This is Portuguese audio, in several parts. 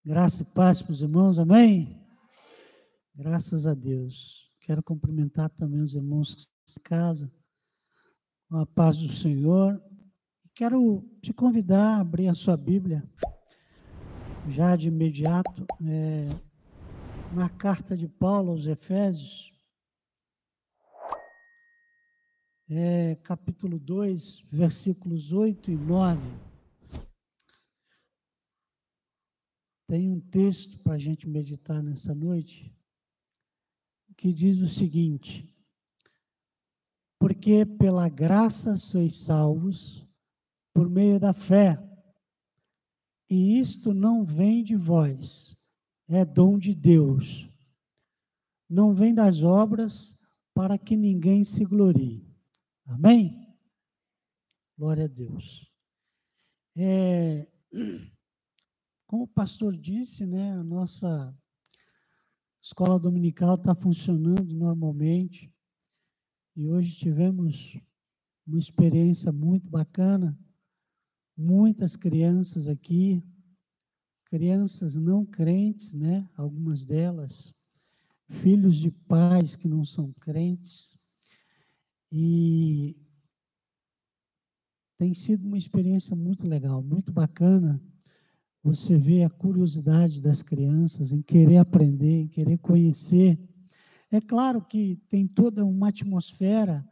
Graça e paz para os irmãos, amém? Graças a Deus. Quero cumprimentar também os irmãos que estão em casa, com a paz do Senhor. Quero te convidar a abrir a sua Bíblia, já de imediato, na carta de Paulo aos Efésios, capítulo 2, versículos 8 e 9. Tem um texto para a gente meditar nessa noite, que diz o seguinte: porque pela graça sois salvos, por meio da fé, e isto não vem de vós, é dom de Deus. Não vem das obras, para que ninguém se glorie. Amém? Glória a Deus. Como o pastor disse, né, a nossa escola dominical está funcionando normalmente, e hoje tivemos uma experiência muito bacana, muitas crianças aqui, crianças não crentes, né, algumas delas, filhos de pais que não são crentes, e tem sido uma experiência muito legal, muito bacana. Você vê a curiosidade das crianças em querer aprender, em querer conhecer. É claro que tem toda uma atmosfera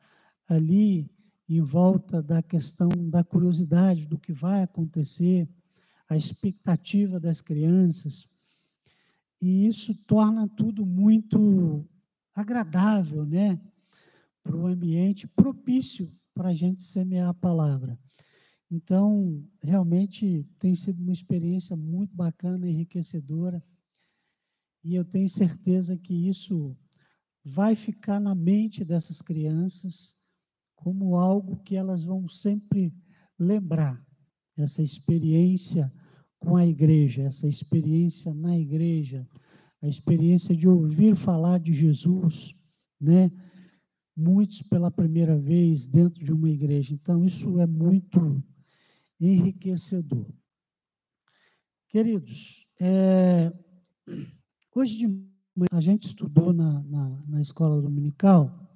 ali em volta da questão da curiosidade, do que vai acontecer, a expectativa das crianças. E isso torna tudo muito agradável, né? Para o ambiente propício para a gente semear a palavra. Então, realmente tem sido uma experiência muito bacana, enriquecedora, e eu tenho certeza que isso vai ficar na mente dessas crianças como algo que elas vão sempre lembrar, essa experiência com a igreja, essa experiência na igreja, a experiência de ouvir falar de Jesus, né? Muitos pela primeira vez dentro de uma igreja. Então, isso é muito enriquecedor. Queridos, hoje de manhã a gente estudou na escola dominical.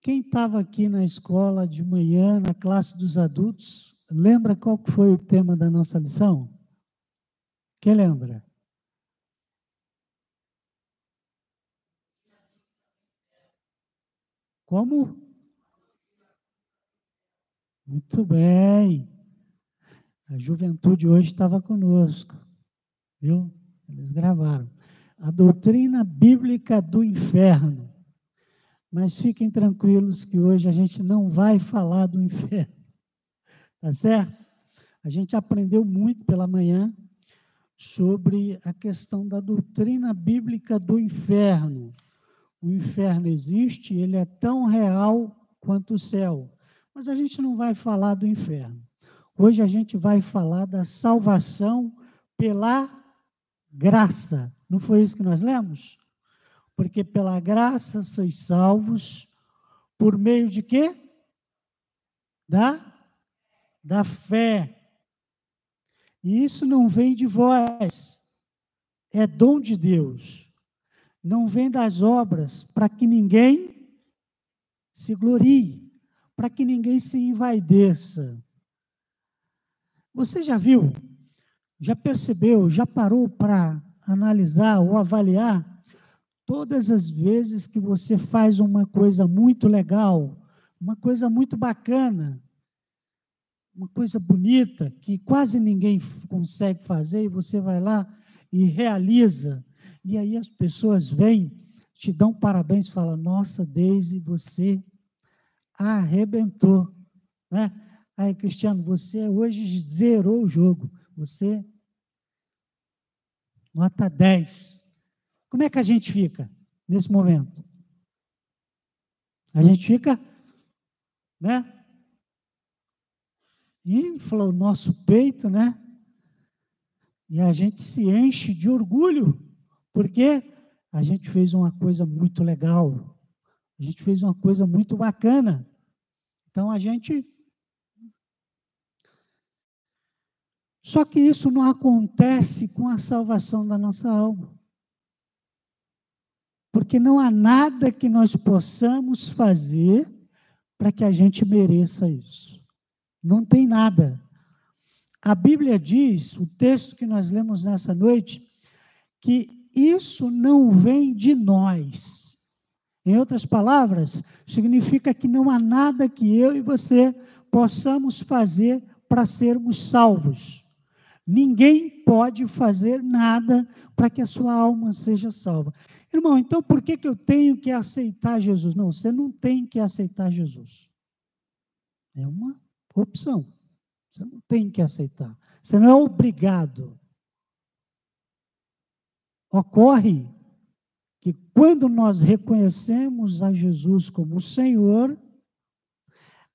Quem estava aqui na escola de manhã, na classe dos adultos, lembra qual foi o tema da nossa lição? Quem lembra? Como? Muito bem. A juventude hoje estava conosco, viu? Eles gravaram. A doutrina bíblica do inferno. Mas fiquem tranquilos que hoje a gente não vai falar do inferno, tá certo? A gente aprendeu muito pela manhã sobre a questão da doutrina bíblica do inferno. O inferno existe, ele é tão real quanto o céu. Mas a gente não vai falar do inferno. Hoje a gente vai falar da salvação pela graça. Não foi isso que nós lemos? Porque pela graça sois salvos, por meio de quê? Da fé. E isso não vem de vós, é dom de Deus. Não vem das obras, para que ninguém se glorie, para que ninguém se envaideça. Você já viu, já percebeu, já parou para analisar ou avaliar todas as vezes que você faz uma coisa muito legal, uma coisa muito bacana, uma coisa bonita, que quase ninguém consegue fazer, e você vai lá e realiza, e aí as pessoas vêm, te dão parabéns, falam, nossa, Deise, você arrebentou, né? Aí, Cristiano, você hoje zerou o jogo, você nota 10. Como é que a gente fica nesse momento? A gente fica, né? Infla o nosso peito, né? E a gente se enche de orgulho, porque a gente fez uma coisa muito legal, a gente fez uma coisa muito bacana. Então a gente. Só que isso não acontece com a salvação da nossa alma. Porque não há nada que nós possamos fazer para que a gente mereça isso. Não tem nada. A Bíblia diz, o texto que nós lemos nessa noite, que isso não vem de nós. Em outras palavras, significa que não há nada que eu e você possamos fazer para sermos salvos. Ninguém pode fazer nada para que a sua alma seja salva. Irmão, então por que eu tenho que aceitar Jesus? Não, você não tem que aceitar Jesus. É uma opção. Você não tem que aceitar. Você não é obrigado. Ocorre que quando nós reconhecemos a Jesus como o Senhor,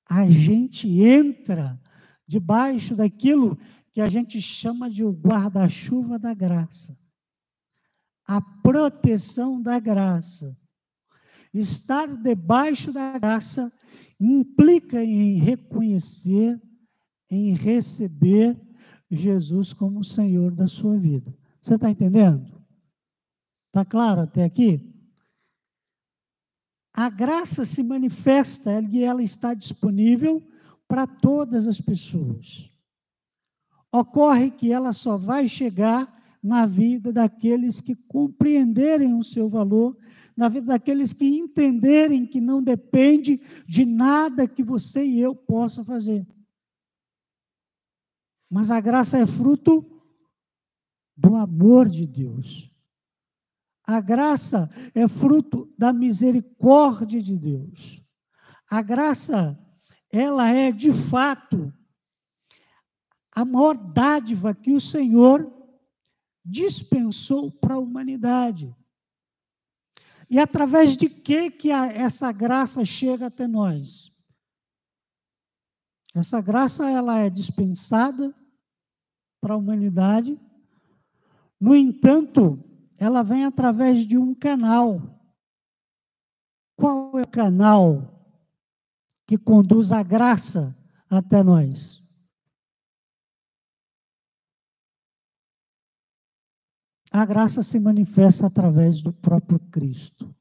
a gente entra debaixo daquilo que a gente chama de o guarda-chuva da graça. A proteção da graça. Estar debaixo da graça implica em reconhecer, em receber Jesus como o Senhor da sua vida. Você está entendendo? Está claro até aqui? A graça se manifesta e ela está disponível para todas as pessoas. Ocorre que ela só vai chegar na vida daqueles que compreenderem o seu valor, na vida daqueles que entenderem que não depende de nada que você e eu possa fazer. Mas a graça é fruto do amor de Deus. A graça é fruto da misericórdia de Deus. A graça, ela é, de fato, a maior dádiva que o Senhor dispensou para a humanidade. E através de que essa graça chega até nós? Essa graça, ela é dispensada para a humanidade. No entanto, ela vem através de um canal. Qual é o canal que conduz a graça até nós? A graça se manifesta através do próprio Cristo,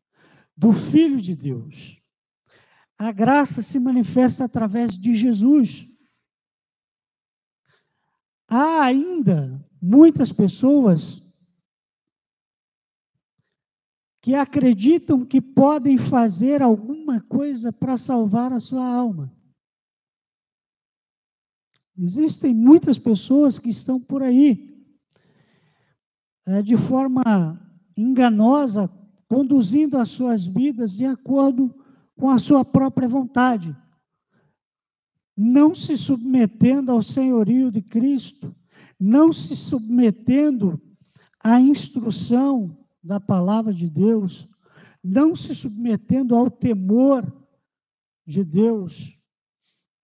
do Filho de Deus. A graça se manifesta através de Jesus. Há ainda muitas pessoas que acreditam que podem fazer alguma coisa para salvar a sua alma. Existem muitas pessoas que estão por aí, de forma enganosa, conduzindo as suas vidas de acordo com a sua própria vontade, não se submetendo ao senhorio de Cristo, não se submetendo à instrução da palavra de Deus, não se submetendo ao temor de Deus,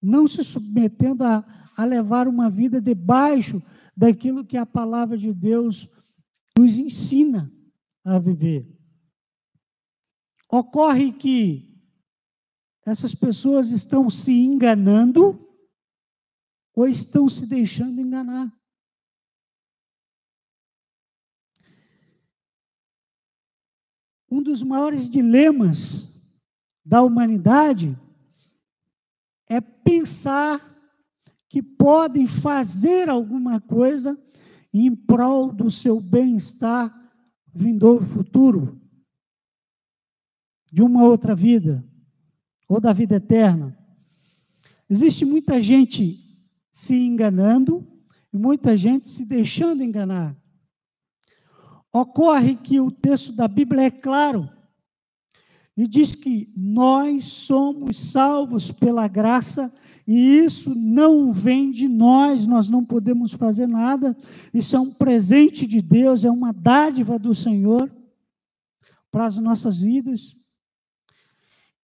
não se submetendo a levar uma vida debaixo daquilo que a palavra de Deus nos ensina a viver. Ocorre que essas pessoas estão se enganando ou estão se deixando enganar. Um dos maiores dilemas da humanidade é pensar que podem fazer alguma coisa em prol do seu bem-estar vindouro futuro, de uma outra vida, ou da vida eterna. Existe muita gente se enganando e muita gente se deixando enganar. Ocorre que o texto da Bíblia é claro e diz que nós somos salvos pela graça e isso não vem de nós não podemos fazer nada, isso é um presente de Deus, é uma dádiva do Senhor para as nossas vidas.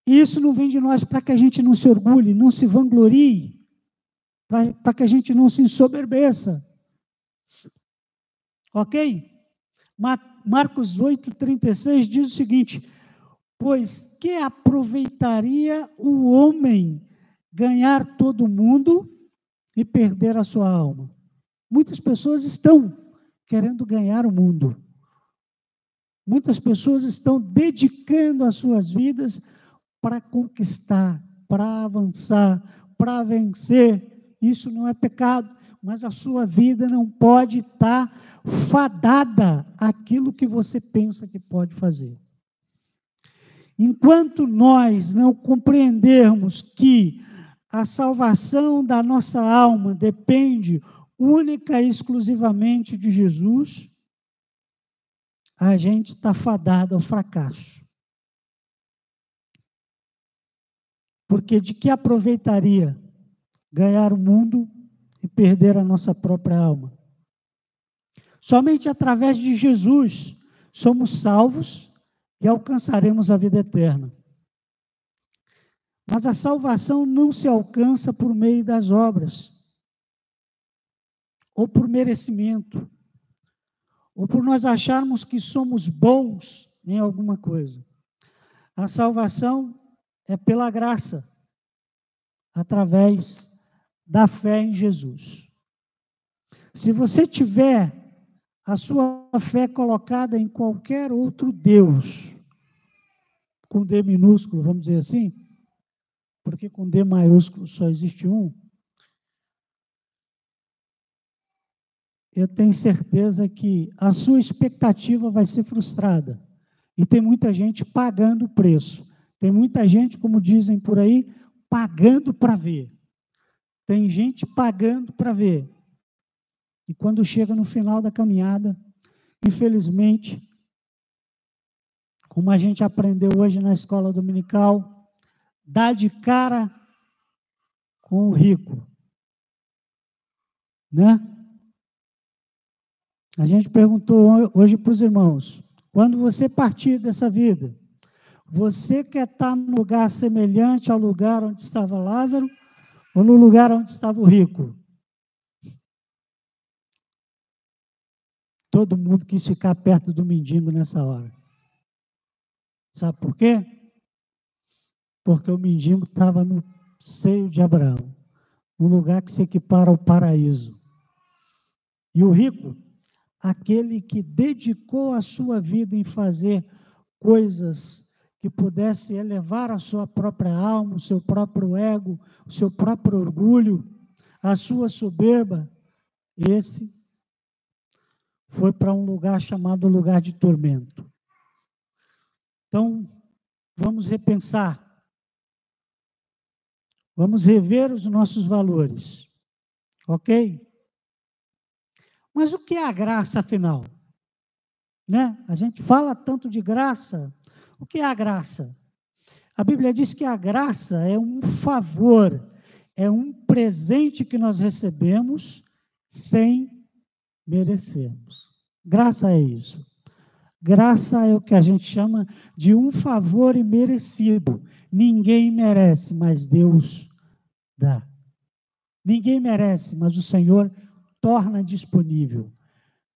E isso não vem de nós para que a gente não se orgulhe, não se vanglorie, para que a gente não se ensoberbeça. Ok? Marcos 8,36 diz o seguinte: pois que aproveitaria o homem ganhar todo o mundo e perder a sua alma? Muitas pessoas estão querendo ganhar o mundo. Muitas pessoas estão dedicando as suas vidas para conquistar, para avançar, para vencer. Isso não é pecado, mas a sua vida não pode estar fadada àquilo que você pensa que pode fazer. Enquanto nós não compreendermos que a salvação da nossa alma depende única e exclusivamente de Jesus, a gente está fadado ao fracasso. Porque de que aproveitaria ganhar o mundo e perder a nossa própria alma? Somente através de Jesus somos salvos e alcançaremos a vida eterna. Mas a salvação não se alcança por meio das obras, ou por merecimento, ou por nós acharmos que somos bons em alguma coisa. A salvação é pela graça, através da fé em Jesus. Se você tiver a sua fé colocada em qualquer outro Deus, com D minúsculo, vamos dizer assim, porque com D maiúsculo só existe um, eu tenho certeza que a sua expectativa vai ser frustrada. E tem muita gente pagando o preço. Tem muita gente, como dizem por aí, pagando para ver. Tem gente pagando para ver. E quando chega no final da caminhada, infelizmente, como a gente aprendeu hoje na escola dominical, dá de cara com o rico. Né? A gente perguntou hoje para os irmãos, quando você partir dessa vida, você quer estar num lugar semelhante ao lugar onde estava Lázaro ou no lugar onde estava o rico? Todo mundo quis ficar perto do mendigo nessa hora. Sabe por quê? Porque o mendigo estava no seio de Abraão, um lugar que se equipara ao paraíso. E o rico, aquele que dedicou a sua vida em fazer coisas que pudesse elevar a sua própria alma, o seu próprio ego, o seu próprio orgulho, a sua soberba, esse foi para um lugar chamado lugar de tormento. Então, vamos repensar, vamos rever os nossos valores, ok? Mas o que é a graça, afinal? Né? A gente fala tanto de graça, o que é a graça? A Bíblia diz que a graça é um favor, é um presente que nós recebemos sem merecermos. Graça é isso. Graça é o que a gente chama de um favor imerecido. Ninguém merece, mas Deus dá. Ninguém merece, mas o Senhor torna disponível.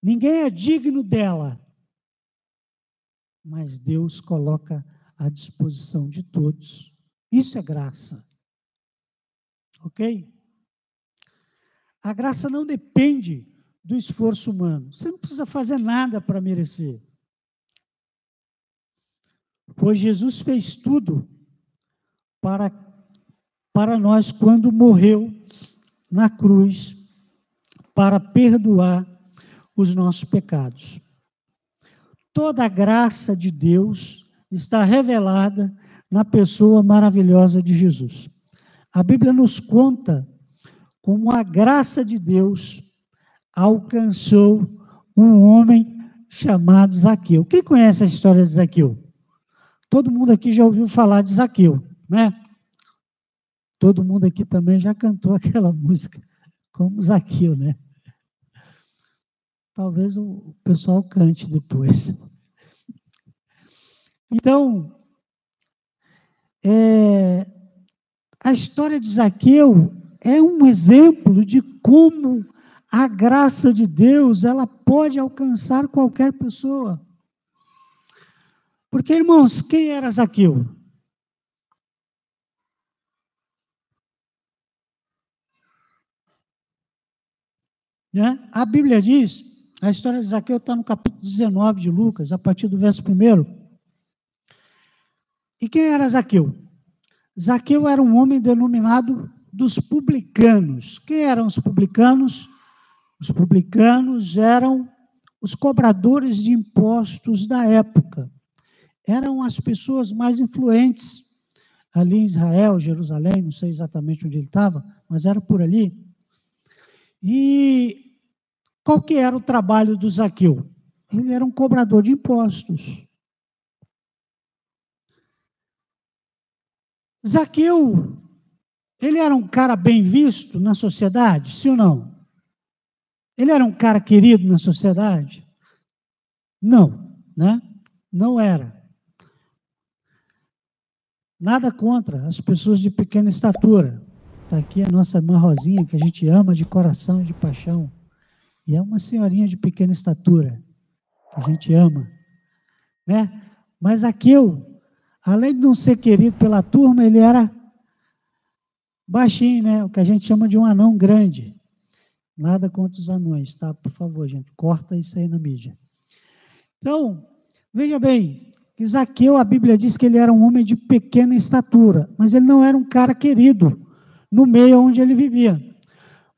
Ninguém é digno dela, mas Deus coloca à disposição de todos. Isso é graça. Ok? A graça não depende do esforço humano. Você não precisa fazer nada para merecer. Pois Jesus fez tudo para nós quando morreu na cruz, para perdoar os nossos pecados. Toda a graça de Deus está revelada na pessoa maravilhosa de Jesus. A Bíblia nos conta como a graça de Deus alcançou um homem chamado Zaqueu. Quem conhece a história de Zaqueu? Todo mundo aqui já ouviu falar de Zaqueu, né? Todo mundo aqui também já cantou aquela música, como Zaqueu, né? Talvez o pessoal cante depois. Então, a história de Zaqueu é um exemplo de como a graça de Deus, ela pode alcançar qualquer pessoa. Porque, irmãos, quem era Zaqueu? né? A Bíblia diz, a história de Zaqueu está no capítulo 19 de Lucas, a partir do verso 1. E quem era Zaqueu? Zaqueu era um homem denominado dos publicanos. Quem eram os publicanos? Os publicanos eram os cobradores de impostos da época. Eram as pessoas mais influentes ali em Israel, Jerusalém, não sei exatamente onde ele estava, mas era por ali. E qual que era o trabalho do Zaqueu? Ele era um cobrador de impostos. Zaqueu, ele era um cara bem visto na sociedade, sim ou não? Ele era um cara querido na sociedade? Não, né? Não era. Nada contra as pessoas de pequena estatura. Está aqui a nossa irmã Rosinha, que a gente ama de coração e de paixão. E é uma senhorinha de pequena estatura, que a gente ama, né? Mas Zaqueu, além de não ser querido pela turma, ele era baixinho, né? O que a gente chama de um anão grande. Nada contra os anões, tá? Por favor, gente, corta isso aí na mídia. Então, veja bem, que Zaqueu, a Bíblia diz que ele era um homem de pequena estatura, mas ele não era um cara querido no meio onde ele vivia.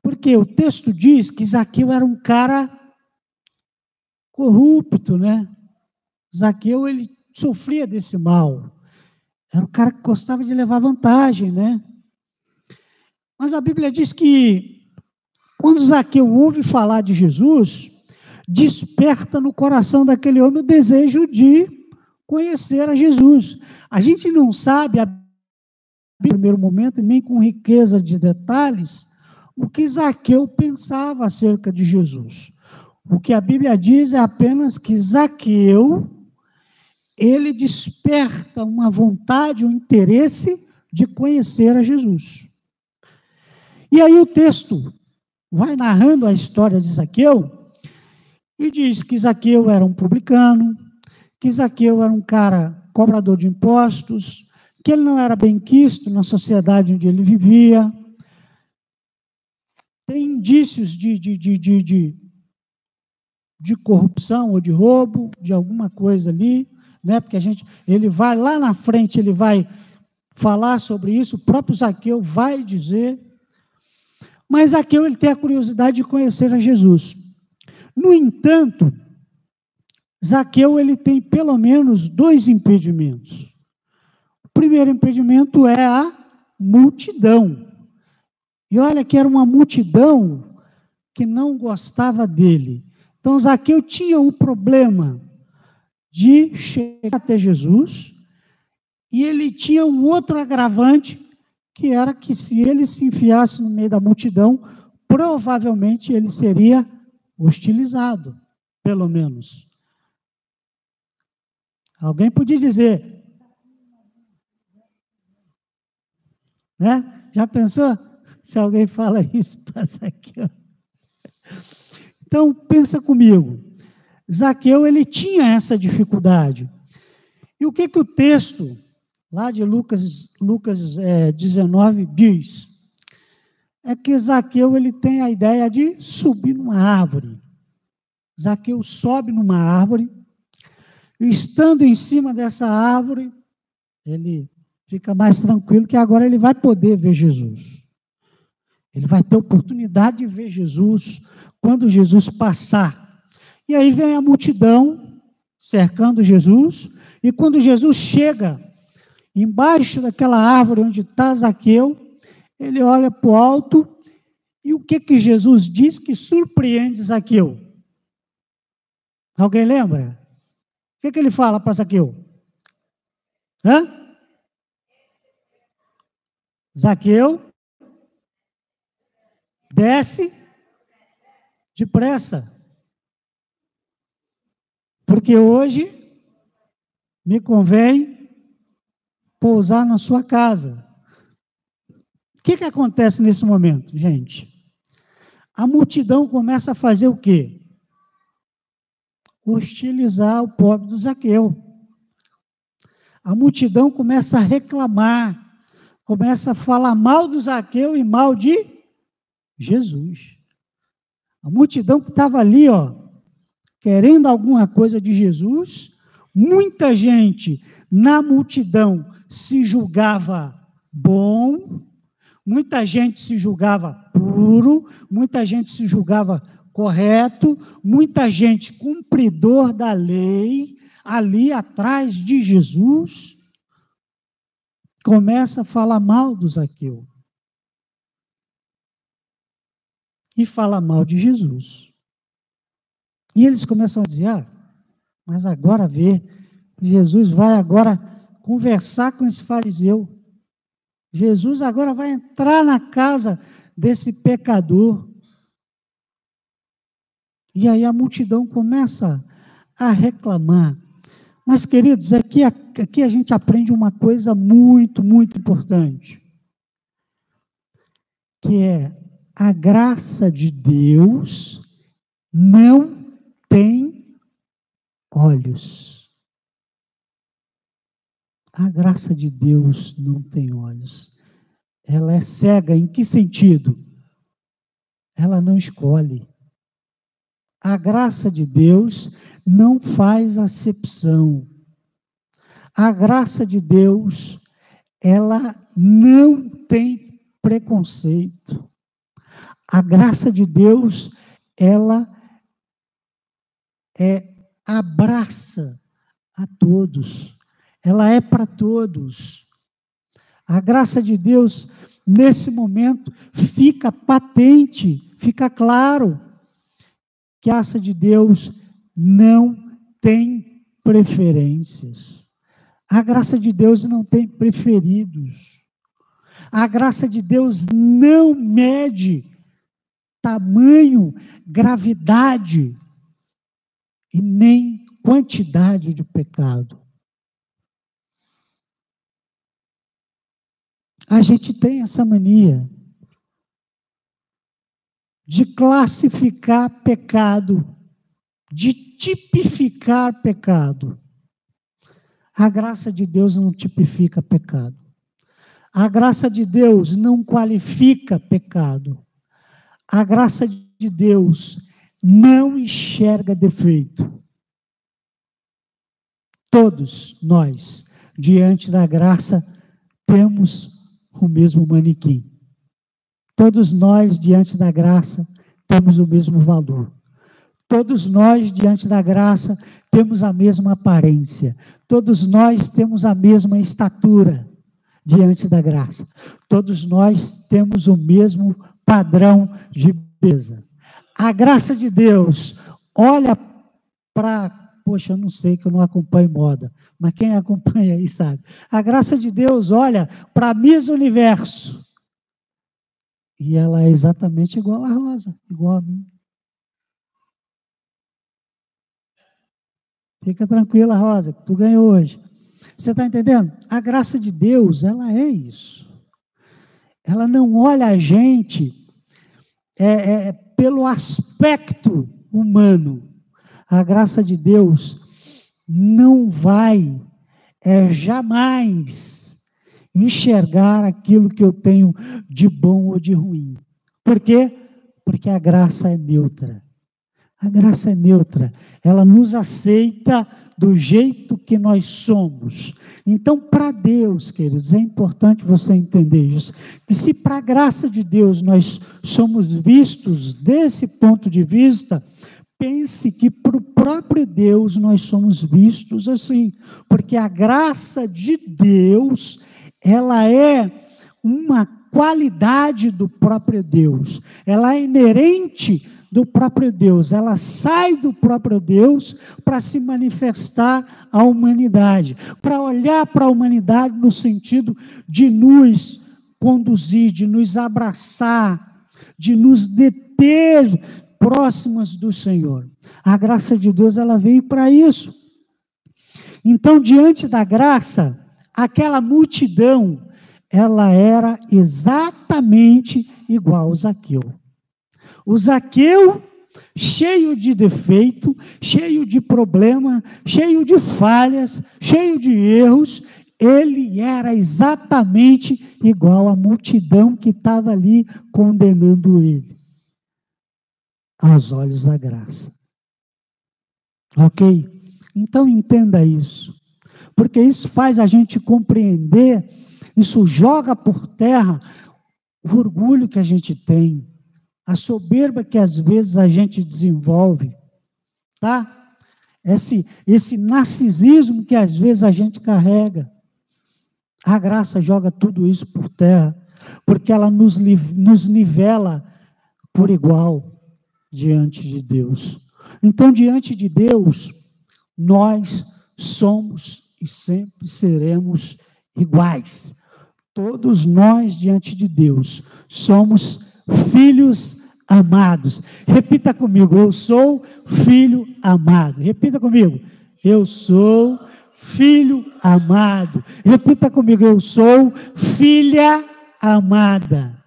Porque o texto diz que Zaqueu era um cara corrupto, né? Zaqueu, ele sofria desse mal. Era um cara que gostava de levar vantagem, né? Mas a Bíblia diz que quando Zaqueu ouve falar de Jesus, desperta no coração daquele homem o desejo de conhecer a Jesus. A gente não sabe, no primeiro momento, nem com riqueza de detalhes, o que Zaqueu pensava acerca de Jesus. O que a Bíblia diz é apenas que Zaqueu, ele desperta uma vontade, um interesse de conhecer a Jesus. E aí o texto vai narrando a história de Zaqueu e diz que Zaqueu era um publicano, que Zaqueu era um cara cobrador de impostos, que ele não era bem quisto na sociedade onde ele vivia. Tem indícios de corrupção ou de roubo, de alguma coisa ali, né? Porque ele vai lá na frente, ele vai falar sobre isso, o próprio Zaqueu vai dizer. Mas Zaqueu, ele tem a curiosidade de conhecer a Jesus. No entanto, Zaqueu, ele tem pelo menos 2 impedimentos. O primeiro impedimento é a multidão. E olha que era uma multidão que não gostava dele. Então, Zaqueu tinha um problema de chegar até Jesus, e ele tinha um outro agravante, que era que se ele se enfiasse no meio da multidão, provavelmente ele seria hostilizado, pelo menos. Alguém podia dizer, né? Já pensou se alguém fala isso para Zaqueu? Então, pensa comigo. Zaqueu, ele tinha essa dificuldade. E o que o texto, lá de Lucas 19, diz? É que Zaqueu, ele tem a ideia de subir numa árvore. Zaqueu sobe numa árvore, e estando em cima dessa árvore, ele fica mais tranquilo, que agora ele vai poder ver Jesus. Ele vai ter oportunidade de ver Jesus quando Jesus passar. E aí vem a multidão cercando Jesus, e quando Jesus chega embaixo daquela árvore onde está Zaqueu, ele olha para o alto, e o que Jesus diz que surpreende Zaqueu? Alguém lembra? O que ele fala para Zaqueu? Zaqueu, desce depressa, porque hoje me convém pousar na sua casa. O que acontece nesse momento, gente? A multidão começa a fazer o quê? Hostilizar o pobre do Zaqueu. A multidão começa a reclamar, começa a falar mal do Zaqueu e mal de Jesus. A multidão que estava ali, ó, querendo alguma coisa de Jesus. Muita gente na multidão se julgava bom, muita gente se julgava puro, muita gente se julgava correto, muita gente cumpridor da lei, ali atrás de Jesus, começa a falar mal do Zaqueu. E fala mal de Jesus. E eles começam a dizer, mas agora vê, Jesus vai agora conversar com esse fariseu. Jesus agora vai entrar na casa desse pecador. E aí a multidão começa a reclamar. Mas, queridos, aqui a gente aprende uma coisa muito, muito importante. Que é a graça de Deus não tem olhos. A graça de Deus não tem olhos. Ela é cega em que sentido? Ela não escolhe. A graça de Deus não faz acepção. A graça de Deus, ela não tem preconceito. A graça de Deus, ela abraça a todos. Ela é para todos. A graça de Deus, nesse momento, fica patente, fica claro que a graça de Deus não tem preferências. A graça de Deus não tem preferidos. A graça de Deus não mede tamanho, gravidade e nem quantidade de pecado. A gente tem essa mania de classificar pecado, de tipificar pecado. A graça de Deus não tipifica pecado. A graça de Deus não qualifica pecado. A graça de Deus não enxerga defeito. Todos nós, diante da graça, temos o mesmo manequim. Todos nós, diante da graça, temos o mesmo valor. Todos nós, diante da graça, temos a mesma aparência. Todos nós temos a mesma estatura diante da graça. Todos nós temos o mesmo padrão de beleza. A graça de Deus olha para... Poxa, eu não sei, que eu não acompanho moda, mas quem acompanha aí sabe. A graça de Deus olha para a Miss Universo. E ela é exatamente igual a Rosa, igual a mim. Fica tranquila, Rosa, que tu ganhou hoje. Você está entendendo? A graça de Deus, ela é isso. Ela não olha a gente pelo aspecto humano. A graça de Deus não vai jamais enxergar aquilo que eu tenho de bom ou de ruim. Por quê? Porque a graça é neutra. A graça é neutra. Ela nos aceita do jeito que nós somos. Então, para Deus, queridos, é importante você entender isso. Que se para a graça de Deus nós somos vistos desse ponto de vista, pense que para o próprio Deus nós somos vistos assim. Porque a graça de Deus, ela é uma qualidade do próprio Deus. Ela é inerente do próprio Deus. Ela sai do próprio Deus para se manifestar à humanidade. Para olhar para a humanidade no sentido de nos conduzir, de nos abraçar, de nos deter próximas do Senhor. A graça de Deus, ela veio para isso. Então, diante da graça, aquela multidão, ela era exatamente igual ao Zaqueu. O Zaqueu, cheio de defeito, cheio de problema, cheio de falhas, cheio de erros, ele era exatamente igual à multidão que estava ali condenando ele. aos olhos da graça. Ok? Então entenda isso, porque isso faz a gente compreender, isso joga por terra o orgulho que a gente tem, a soberba que às vezes a gente desenvolve, tá? Esse narcisismo que às vezes a gente carrega. A graça joga tudo isso por terra, porque ela nos nivela por igual diante de Deus. Então, diante de Deus, nós somos e sempre seremos iguais. Todos nós, diante de Deus, somos filhos amados. Repita comigo, eu sou filho amado. Repita comigo, eu sou filho amado. Repita comigo, eu sou filha amada.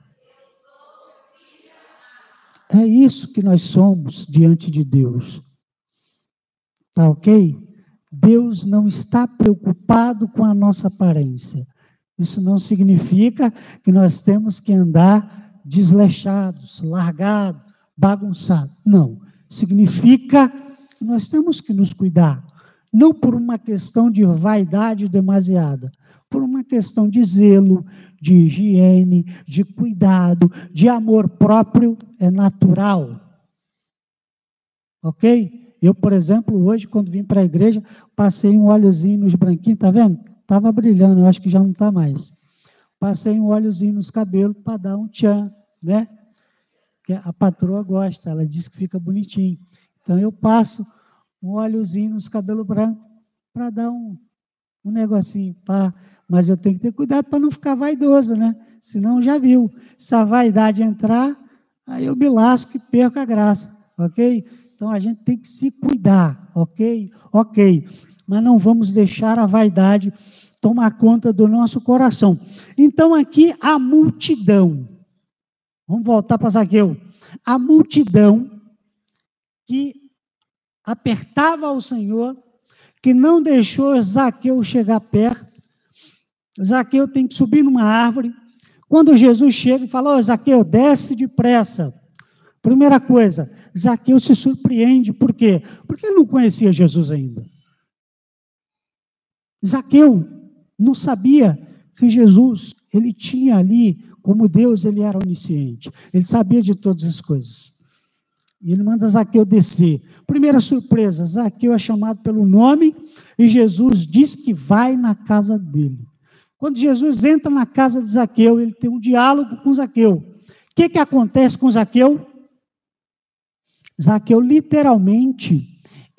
É isso que nós somos diante de Deus. Tá ok? Deus não está preocupado com a nossa aparência. Isso não significa que nós temos que andar desleixados, largados, bagunçados. Não. Significa que nós temos que nos cuidar. Não por uma questão de vaidade demasiada, por uma questão de zelo, de higiene, de cuidado, de amor próprio, é natural. Ok? Eu, por exemplo, hoje, quando vim para a igreja, passei um óleozinho nos branquinhos, tá vendo? Estava brilhando, eu acho que já não está mais. Passei um óleozinho nos cabelos para dar um tchan, né? Que a patroa gosta, ela diz que fica bonitinho. Então, eu passo um óleozinho nos cabelos brancos para dar um negocinho, pá. Mas eu tenho que ter cuidado para não ficar vaidoso, né? Senão, já viu, se a vaidade entrar, aí eu me lasco e perco a graça, ok? Então, a gente tem que se cuidar, ok? Ok. Mas não vamos deixar a vaidade tomar conta do nosso coração. Então, aqui, a multidão. Vamos voltar para Zaqueu. A multidão que apertava ao Senhor, que não deixou Zaqueu chegar perto. Zaqueu tem que subir numa árvore. Quando Jesus chega e fala, Zaqueu, desce depressa. Primeira coisa, Zaqueu se surpreende, por quê? Porque ele não conhecia Jesus ainda. Zaqueu não sabia que Jesus, ele tinha ali, como Deus, ele era onisciente. Ele sabia de todas as coisas. E ele manda Zaqueu descer. Primeira surpresa, Zaqueu é chamado pelo nome e Jesus diz que vai na casa dele. Quando Jesus entra na casa de Zaqueu, ele tem um diálogo com Zaqueu. O que acontece com Zaqueu? Zaqueu, literalmente,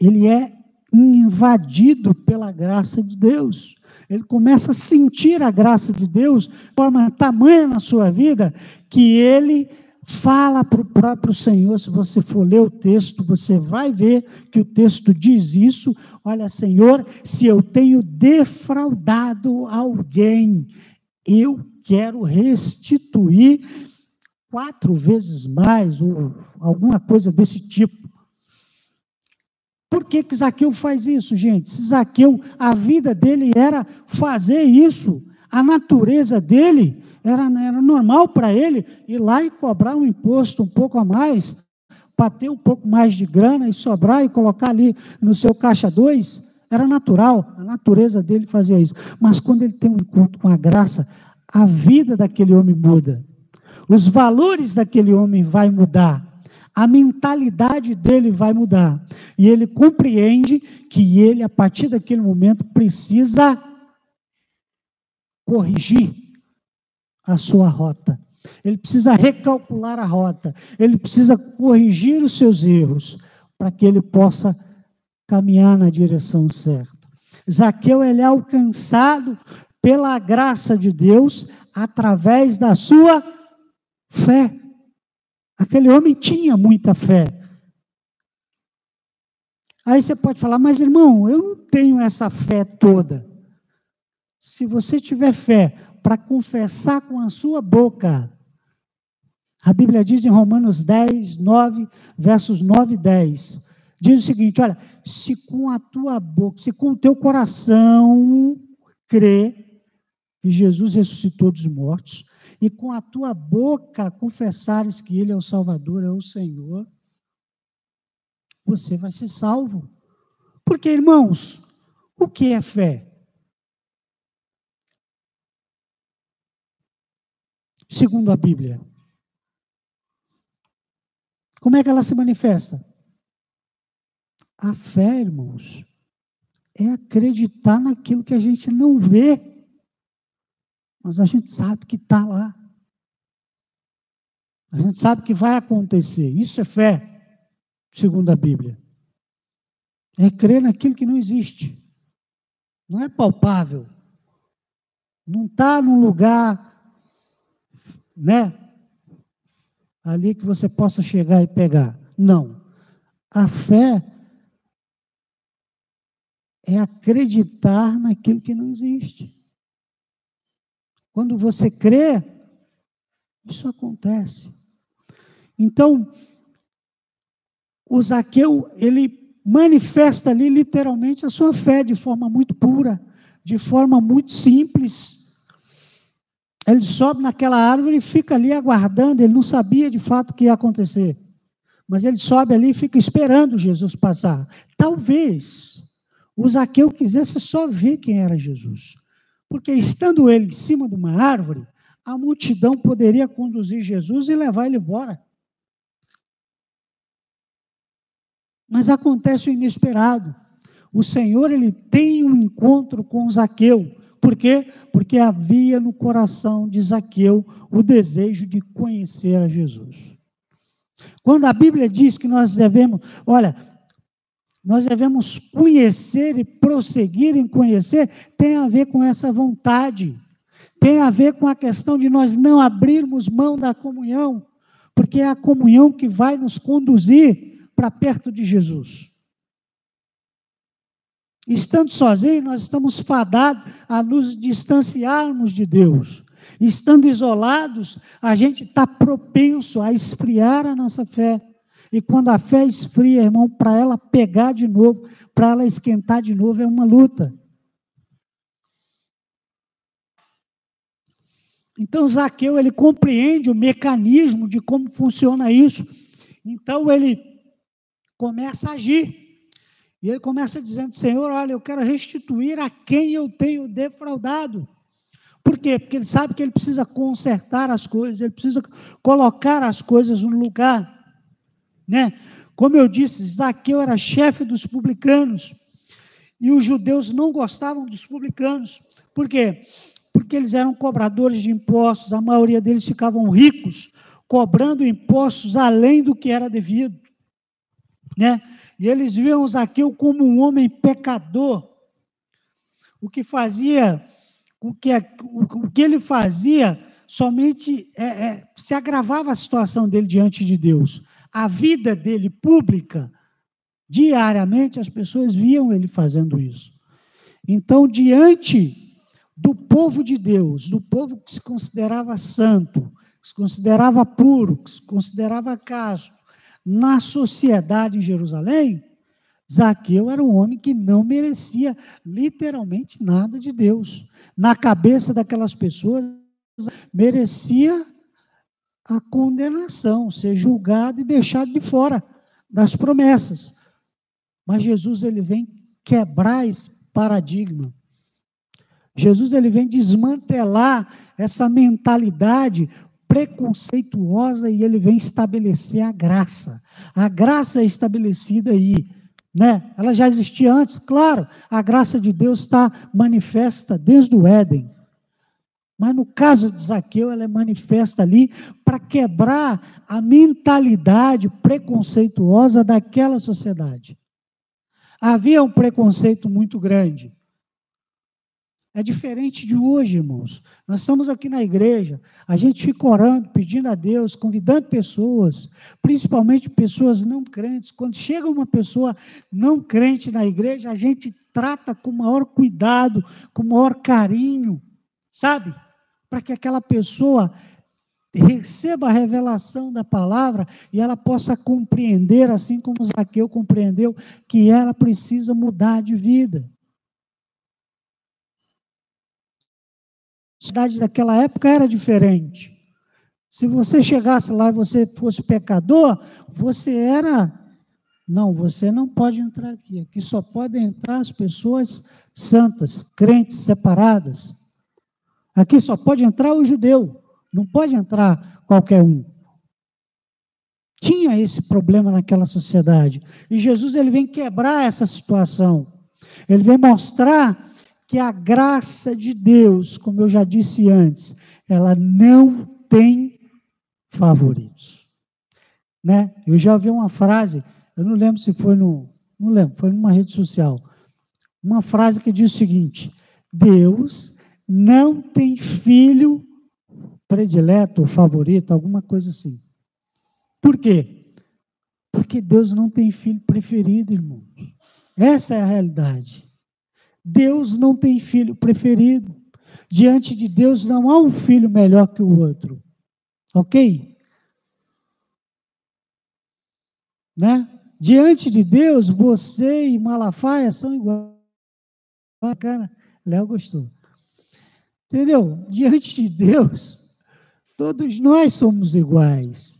ele é invadido pela graça de Deus. Ele começa a sentir a graça de Deus de forma tamanha na sua vida, que ele fala para o próprio Senhor. Se você for ler o texto, você vai ver que o texto diz isso. Olha, Senhor, se eu tenho defraudado alguém, eu quero restituir 4 vezes mais, ou alguma coisa desse tipo. Por que Zaqueu faz isso, gente? Se Zaqueu, a vida dele era fazer isso, a natureza dele era normal para ele ir lá e cobrar um imposto um pouco a mais, para ter um pouco mais de grana e sobrar e colocar ali no seu caixa 2, era natural, a natureza dele fazia isso. Mas quando ele tem um encontro com a graça, a vida daquele homem muda. Os valores daquele homem vai mudar. A mentalidade dele vai mudar. E ele compreende que ele, a partir daquele momento, precisa corrigir a sua rota. Ele precisa recalcular a rota. Ele precisa corrigir os seus erros para que ele possa caminhar na direção certa. Zaqueu, ele é alcançado pela graça de Deus através da sua fé. Aquele homem tinha muita fé. Aí você pode falar, mas irmão, eu não tenho essa fé toda. Se você tiver fé para confessar com a sua boca, a Bíblia diz em Romanos 10, 9, versos 9 e 10, diz o seguinte, olha, se com a tua boca, se com o teu coração crer que Jesus ressuscitou dos mortos, e com a tua boca confessares que Ele é o Salvador, é o Senhor, você vai ser salvo. Porque, irmãos, o que é fé? Segundo a Bíblia. Como é que ela se manifesta? A fé, irmãos, é acreditar naquilo que a gente não vê, mas a gente sabe que está lá. A gente sabe que vai acontecer. Isso é fé, segundo a Bíblia. É crer naquilo que não existe. Não é palpável. Não está num lugar, né, ali que você possa chegar e pegar. Não. A fé é acreditar naquilo que não existe. Quando você crê, isso acontece. Então, o Zaqueu, ele manifesta ali literalmente a sua fé de forma muito pura, de forma muito simples. Ele sobe naquela árvore e fica ali aguardando, ele não sabia de fato o que ia acontecer. Mas ele sobe ali e fica esperando Jesus passar. Talvez o Zaqueu quisesse só ver quem era Jesus. Porque estando ele em cima de uma árvore, a multidão poderia conduzir Jesus e levar ele embora. Mas acontece o inesperado. O Senhor, ele tem um encontro com Zaqueu. Por quê? Porque havia no coração de Zaqueu o desejo de conhecer a Jesus. Quando a Bíblia diz que nós devemos conhecer e prosseguir em conhecer, tem a ver com essa vontade. Tem a ver com a questão de nós não abrirmos mão da comunhão, porque é a comunhão que vai nos conduzir para perto de Jesus. Estando sozinhos, nós estamos fadados a nos distanciarmos de Deus. Estando isolados, a gente está propenso a esfriar a nossa fé. E quando a fé esfria, irmão, para ela pegar de novo, para ela esquentar de novo, é uma luta. Então, Zaqueu, ele compreende o mecanismo de como funciona isso. Então, ele começa a agir. E ele começa dizendo: Senhor, olha, eu quero restituir a quem eu tenho defraudado. Por quê? Porque ele sabe que ele precisa consertar as coisas, ele precisa colocar as coisas no lugar. Né? Como eu disse, Zaqueu era chefe dos publicanos. E os judeus não gostavam dos publicanos. Por quê? Porque eles eram cobradores de impostos, a maioria deles ficavam ricos, cobrando impostos além do que era devido. Né? E eles viam Zaqueu como um homem pecador. O que ele fazia somente se agravava a situação dele diante de Deus. A vida dele pública, diariamente as pessoas viam ele fazendo isso. Então, diante do povo de Deus, do povo que se considerava santo, que se considerava puro, que se considerava casto, na sociedade em Jerusalém, Zaqueu era um homem que não merecia literalmente nada de Deus. Na cabeça daquelas pessoas, merecia a condenação, ser julgado e deixado de fora das promessas. Mas Jesus, ele vem quebrar esse paradigma. Jesus, ele vem desmantelar essa mentalidade preconceituosa e ele vem estabelecer a graça. A graça é estabelecida aí, né? Ela já existia antes, claro, a graça de Deus está manifesta desde o Éden. Mas no caso de Zaqueu, ela é manifesta ali para quebrar a mentalidade preconceituosa daquela sociedade. Havia um preconceito muito grande. É diferente de hoje, irmãos. Nós estamos aqui na igreja, a gente fica orando, pedindo a Deus, convidando pessoas, principalmente pessoas não crentes. Quando chega uma pessoa não crente na igreja, a gente trata com maior cuidado, com maior carinho, sabe? Para que aquela pessoa receba a revelação da palavra e ela possa compreender, assim como Zaqueu compreendeu, que ela precisa mudar de vida. A sociedade daquela época era diferente. Se você chegasse lá e você fosse pecador, você era Não, você não pode entrar aqui. Aqui só podem entrar as pessoas santas, crentes, separadas. Aqui só pode entrar o judeu, não pode entrar qualquer um. Tinha esse problema naquela sociedade. E Jesus ele vem quebrar essa situação. Ele vem mostrar que a graça de Deus, como eu já disse antes, ela não tem favoritos. Né? Eu já ouvi uma frase, eu não lembro se foi foi numa rede social, uma frase que diz o seguinte: Deus não tem filho predileto ou favorito, alguma coisa assim. Por quê? Porque Deus não tem filho preferido, irmão. Essa é a realidade. Deus não tem filho preferido. Diante de Deus não há um filho melhor que o outro. Ok? Né? Diante de Deus, você e Malafaia são iguais. Bacana, Léo gostou. Entendeu? Diante de Deus, todos nós somos iguais.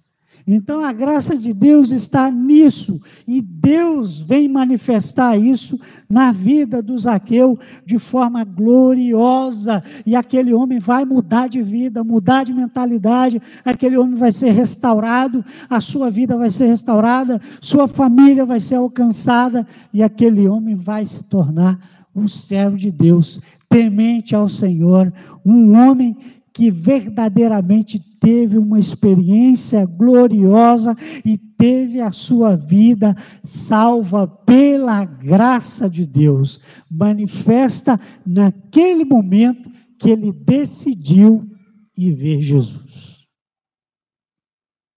Então, a graça de Deus está nisso, e Deus vem manifestar isso na vida do Zaqueu de forma gloriosa, e aquele homem vai mudar de vida, mudar de mentalidade, aquele homem vai ser restaurado, a sua vida vai ser restaurada, sua família vai ser alcançada, e aquele homem vai se tornar um servo de Deus, temente ao Senhor, um homem que verdadeiramente teve uma experiência gloriosa e teve a sua vida salva pela graça de Deus, manifesta naquele momento que ele decidiu ir ver Jesus.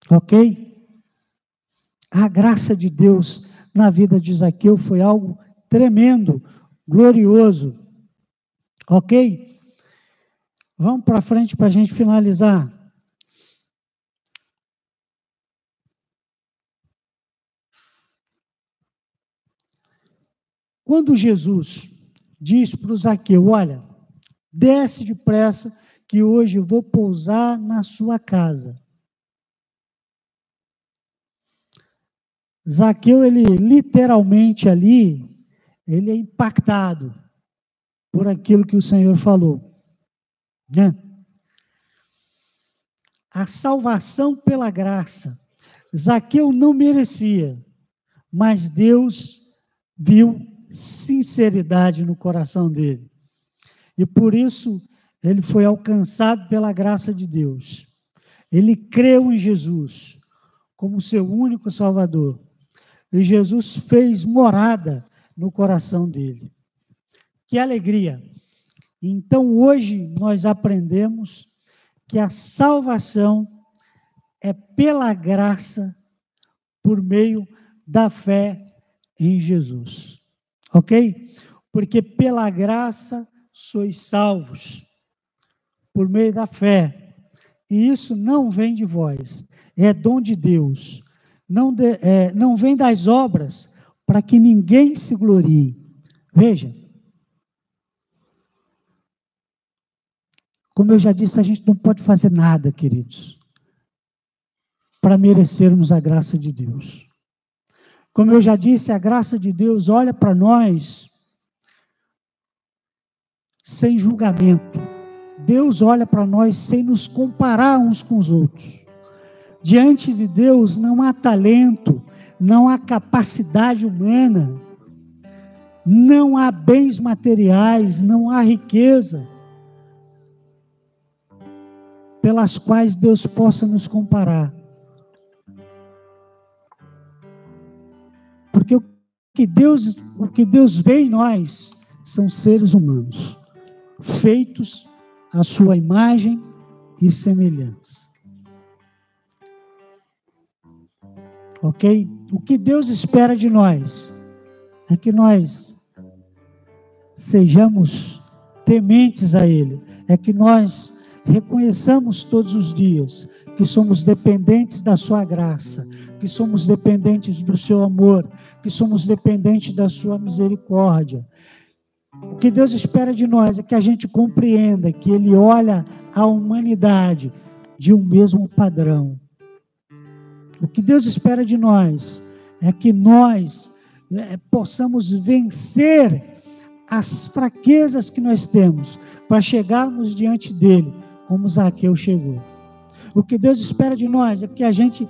Ok? A graça de Deus na vida de Zaqueu foi algo tremendo, glorioso. Ok? Vamos para frente para a gente finalizar. Quando Jesus diz para o Zaqueu: olha, desce depressa, que hoje eu vou pousar na sua casa. Zaqueu, ele literalmente ali, ele é impactado por aquilo que o Senhor falou. Né? A salvação pela graça. Zaqueu não merecia, mas Deus viu sinceridade no coração dele. E por isso ele foi alcançado pela graça de Deus. Ele creu em Jesus como seu único Salvador. E Jesus fez morada no coração dele. Que alegria! Então, hoje, nós aprendemos que a salvação é pela graça, por meio da fé em Jesus. Ok? Porque pela graça sois salvos, por meio da fé. E isso não vem de vós, é dom de Deus. Não vem das obras, para que ninguém se glorie. Veja. Como eu já disse, a gente não pode fazer nada, queridos, para merecermos a graça de Deus. Como eu já disse, a graça de Deus olha para nós sem julgamento. Deus olha para nós sem nos comparar uns com os outros. Diante de Deus não há talento, não há capacidade humana, não há bens materiais, não há riqueza pelas quais Deus possa nos comparar. Porque o que Deus vê em nós são seres humanos, feitos à sua imagem e semelhança. Ok? O que Deus espera de nós é que nós sejamos tementes a Ele, é que nós reconheçamos todos os dias que somos dependentes da sua graça, que somos dependentes do seu amor, que somos dependentes da sua misericórdia. O que Deus espera de nós é que a gente compreenda que Ele olha a humanidade de um mesmo padrão. O que Deus espera de nós é que nós possamos vencer as fraquezas que nós temos, para chegarmos diante dele, como Zaqueu chegou. O que Deus espera de nós é que a gente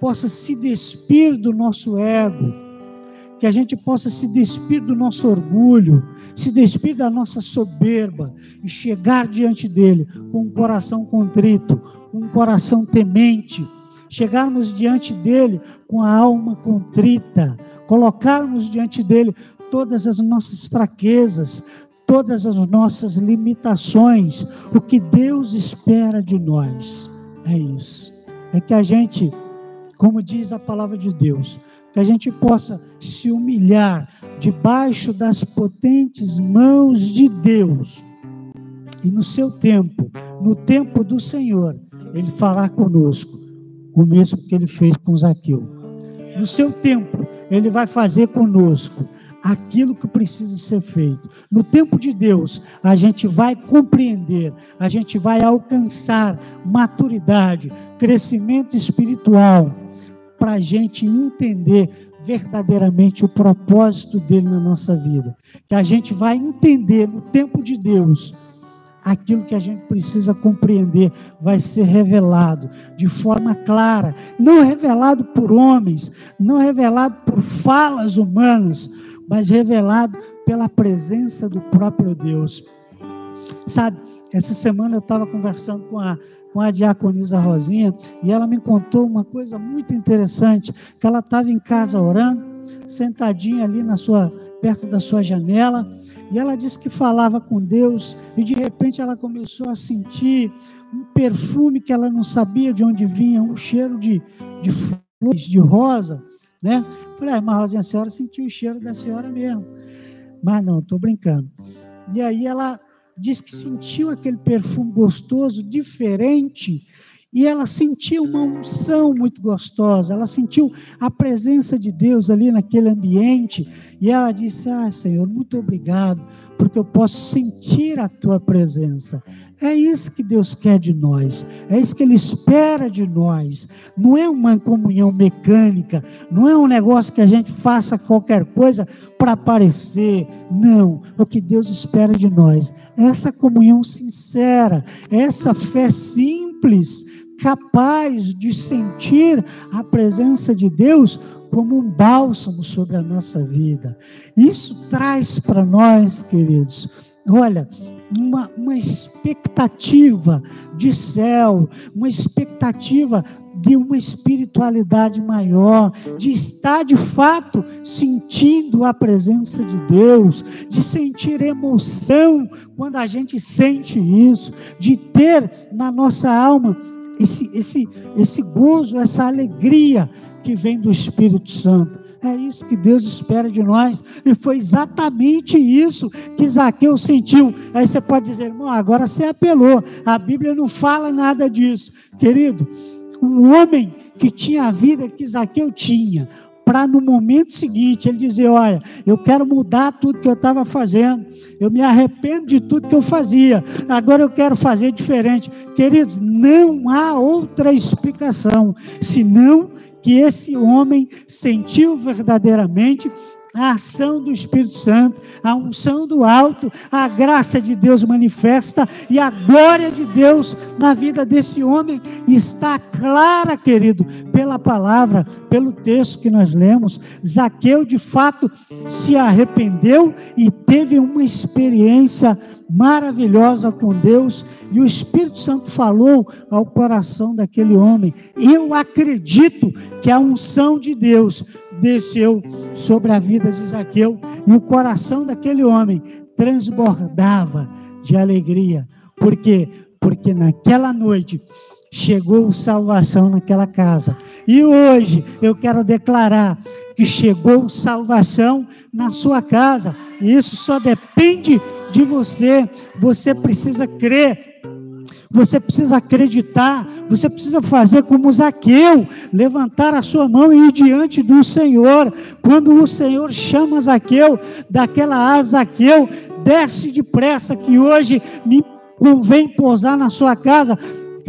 possa se despir do nosso ego, que a gente possa se despir do nosso orgulho, se despir da nossa soberba, e chegar diante dele com um coração contrito, um coração temente, chegarmos diante dele com a alma contrita, colocarmos diante dele todas as nossas fraquezas, todas as nossas limitações. O que Deus espera de nós é isso, é que a gente, como diz a palavra de Deus, que a gente possa se humilhar debaixo das potentes mãos de Deus, e no seu tempo, no tempo do Senhor, ele fará conosco o mesmo que ele fez com Zaqueu. No seu tempo, ele vai fazer conosco aquilo que precisa ser feito. No tempo de Deus, a gente vai compreender, a gente vai alcançar maturidade, crescimento espiritual, para a gente entender verdadeiramente o propósito dele na nossa vida. Que a gente vai entender no tempo de Deus aquilo que a gente precisa compreender, vai ser revelado de forma clara, não revelado por homens, não revelado por falas humanas, mas revelado pela presença do próprio Deus. Sabe, essa semana eu estava conversando com a diaconisa Rosinha, e ela me contou uma coisa muito interessante, que ela estava em casa orando, sentadinha ali perto da sua janela, e ela disse que falava com Deus, e de repente ela começou a sentir um perfume que ela não sabia de onde vinha, um cheiro de flores, de rosa, né? Falei, mas Rosinha, a senhora sentiu o cheiro da senhora mesmo. Mas não, estou brincando. E aí ela disse que sentiu aquele perfume gostoso, diferente, e ela sentiu uma unção muito gostosa, ela sentiu a presença de Deus ali naquele ambiente, e ela disse, Senhor, muito obrigado, porque eu posso sentir a tua presença. É isso que Deus quer de nós, é isso que Ele espera de nós. Não é uma comunhão mecânica, não é um negócio que a gente faça qualquer coisa para aparecer, não. O que Deus espera de nós é essa comunhão sincera, essa fé simples, capaz de sentir a presença de Deus como um bálsamo sobre a nossa vida. Isso traz para nós, queridos, olha, uma expectativa de céu, uma expectativa de uma espiritualidade maior, de estar de fato sentindo a presença de Deus, de sentir emoção quando a gente sente isso, de ter na nossa alma esse gozo, essa alegria que vem do Espírito Santo. É isso que Deus espera de nós, e foi exatamente isso que Zaqueu sentiu. Aí você pode dizer, irmão, agora você apelou, a Bíblia não fala nada disso. Querido, um homem que tinha a vida que Zaqueu tinha, para no momento seguinte ele dizer, olha, eu quero mudar tudo que eu estava fazendo, eu me arrependo de tudo que eu fazia, agora eu quero fazer diferente. Queridos, não há outra explicação, senão que esse homem sentiu verdadeiramente a ação do Espírito Santo, a unção do alto, a graça de Deus manifesta, e a glória de Deus na vida desse homem está clara, querido, pela palavra, pelo texto que nós lemos. Zaqueu de fato se arrependeu e teve uma experiência maravilhosa com Deus, e o Espírito Santo falou ao coração daquele homem. Eu acredito que a unção de Deus desceu sobre a vida de Zaqueu, e o coração daquele homem transbordava de alegria. Por quê? Porque naquela noite chegou salvação naquela casa, e hoje eu quero declarar que chegou salvação na sua casa, e isso só depende de você. Você precisa crer, você precisa acreditar, você precisa fazer como Zaqueu, levantar a sua mão e ir diante do Senhor. Quando o Senhor chama Zaqueu daquela árvore, Zaqueu, desce depressa, que hoje me convém pousar na sua casa.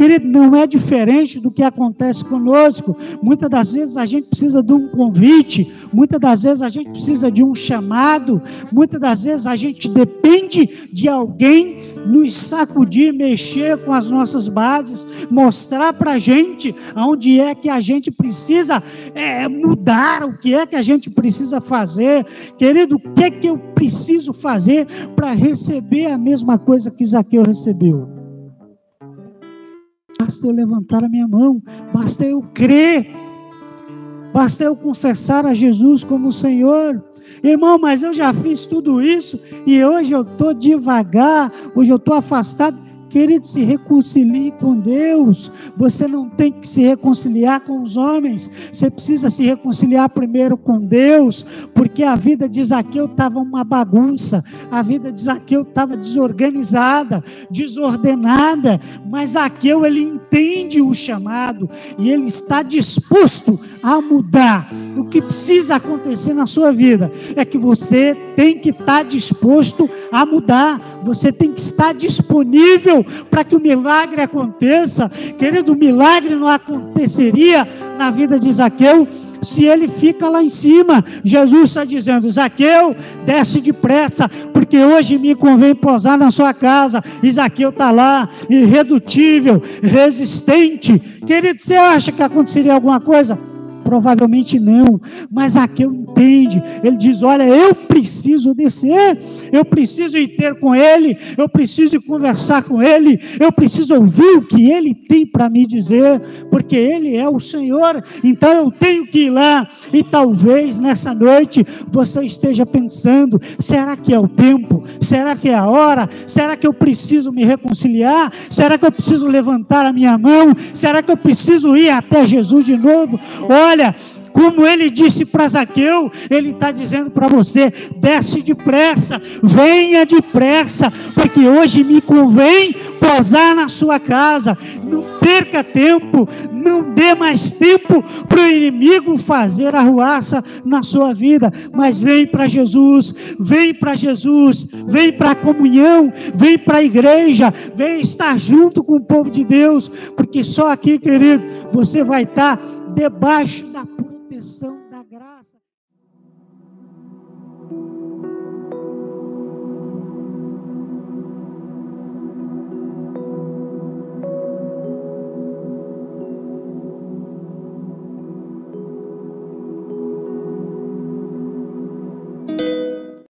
Querido, não é diferente do que acontece conosco. Muitas das vezes a gente precisa de um convite, muitas das vezes a gente precisa de um chamado, muitas das vezes a gente depende de alguém nos sacudir, mexer com as nossas bases, mostrar para a gente onde é que a gente precisa mudar, o que é que a gente precisa fazer. Querido, o que é que eu preciso fazer para receber a mesma coisa que Zaqueu recebeu? Basta eu levantar a minha mão, basta eu crer, basta eu confessar a Jesus como Senhor. Irmão, mas eu já fiz tudo isso e hoje eu estou devagar, hoje eu estou afastado. Querido, se reconcilie com Deus. Você não tem que se reconciliar com os homens, você precisa se reconciliar primeiro com Deus, porque a vida de Zaqueu estava uma bagunça, a vida de Zaqueu estava desorganizada, desordenada, mas Zaqueu, ele entende o chamado e ele está disposto a mudar. O que precisa acontecer na sua vida é que você tem que estar disposto a mudar, você tem que estar disponível para que o milagre aconteça. Querido, o milagre não aconteceria na vida de Zaqueu se ele fica lá em cima. Jesus está dizendo: Zaqueu, desce depressa, porque hoje me convém posar na sua casa. E Zaqueu está lá, irredutível, resistente. Querido, você acha que aconteceria alguma coisa? Provavelmente não, mas Zaqueu entende. Ele diz: olha, eu preciso descer, eu preciso ir ter com ele, eu preciso ir conversar com ele, eu preciso ouvir o que ele tem para me dizer, porque ele é o Senhor. Então eu tenho que ir lá. E talvez nessa noite você esteja pensando: será que é o tempo? Será que é a hora? Será que eu preciso me reconciliar? Será que eu preciso levantar a minha mão? Será que eu preciso ir até Jesus de novo? Olha, como ele disse para Zaqueu, ele está dizendo para você: desce depressa, venha depressa, porque hoje me convém posar na sua casa. Não perca tempo, não dê mais tempo para o inimigo fazer arruaça na sua vida, mas vem para Jesus, vem para Jesus, vem para a comunhão, vem para a igreja, vem estar junto com o povo de Deus, porque só aqui, querido, você vai estar debaixo da proteção